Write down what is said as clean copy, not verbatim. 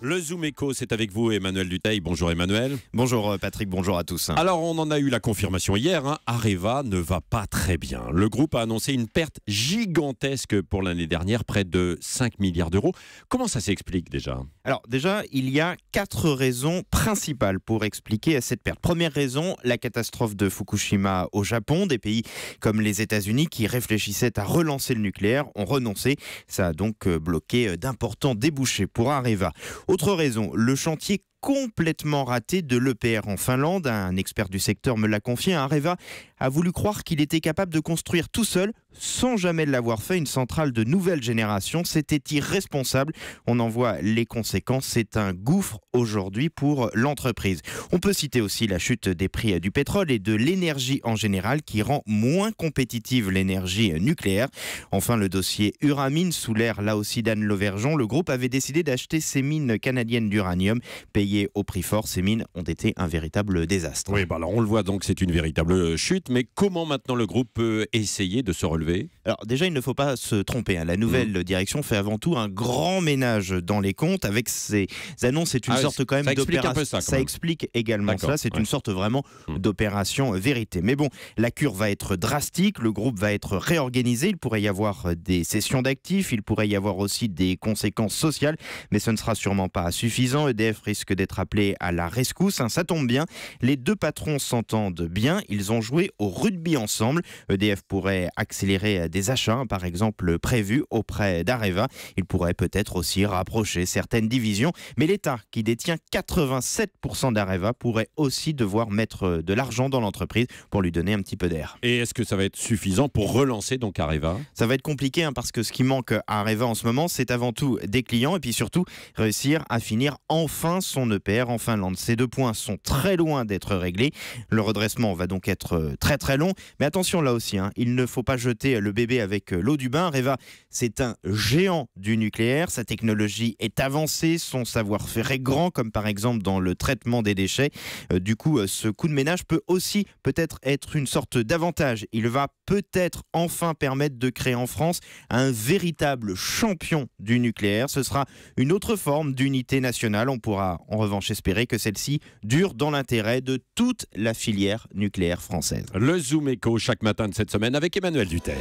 Le Zoom Echo, c'est avec vous, Emmanuel Dutheil. Bonjour Emmanuel. Bonjour Patrick, bonjour à tous. Alors, on en a eu la confirmation hier, Areva ne va pas très bien. Le groupe a annoncé une perte gigantesque pour l'année dernière, près de 5 milliards d'euros. Comment ça s'explique déjà ? Alors déjà, il y a 4 raisons principales pour expliquer cette perte. Première raison, la catastrophe de Fukushima au Japon. Des pays comme les États-Unis qui réfléchissaient à relancer le nucléaire ont renoncé. Ça a donc bloqué d'importants débouchés pour Areva. Autre raison, le chantier complètement raté de l'EPR en Finlande. Un expert du secteur me l'a confié. Areva a voulu croire qu'il était capable de construire tout seul, sans jamais l'avoir fait, une centrale de nouvelle génération. C'était irresponsable. On en voit les conséquences. C'est un gouffre aujourd'hui pour l'entreprise. On peut citer aussi la chute des prix du pétrole et de l'énergie en général qui rend moins compétitive l'énergie nucléaire. Enfin, le dossier Uramine sous l'ère là aussi d'Anne Lauvergeon. Le groupe avait décidé d'acheter ces mines canadiennes d'uranium payées au prix fort. Ces mines ont été un véritable désastre. Oui, alors on le voit donc, c'est une véritable chute. Mais comment maintenant le groupe peut essayer de se relever ? Alors déjà, il ne faut pas se tromper. La nouvelle direction fait avant tout un grand ménage dans les comptes. Avec ces annonces, c'est une sorte quand même d'opération. Ça explique également ça. C'est une sorte vraiment d'opération vérité. Mais bon, la cure va être drastique. Le groupe va être réorganisé. Il pourrait y avoir des cessions d'actifs. Il pourrait y avoir aussi des conséquences sociales. Mais ce ne sera sûrement pas suffisant. EDF risque d'être appelé à la rescousse. Ça tombe bien. Les deux patrons s'entendent bien. Ils ont joué au rugby ensemble. EDF pourrait accélérer des achats, par exemple, prévus auprès d'Areva. Il pourrait peut-être aussi rapprocher certaines divisions. Mais l'État, qui détient 87% d'Areva, pourrait aussi devoir mettre de l'argent dans l'entreprise pour lui donner un petit peu d'air. Et est-ce que ça va être suffisant pour relancer donc Areva ? Ça va être compliqué parce que ce qui manque à Areva en ce moment, c'est avant tout des clients et puis surtout réussir à finir enfin son EPR en Finlande. Ces deux points sont très loin d'être réglés. Le redressement va donc être très très long. Mais attention là aussi, il ne faut pas jeter le bébé avec l'eau du bain. Areva, c'est un géant du nucléaire. Sa technologie est avancée, son savoir-faire est grand, comme par exemple dans le traitement des déchets. Du coup, ce coup de ménage peut aussi peut-être être une sorte d'avantage. Il va peut-être enfin permettre de créer en France un véritable champion du nucléaire. Ce sera une autre forme d'unité nationale. On pourra en revanche espérer que celle-ci dure dans l'intérêt de toute la filière nucléaire française. Le Zoom Echo chaque matin de cette semaine avec Emmanuel Dutheil.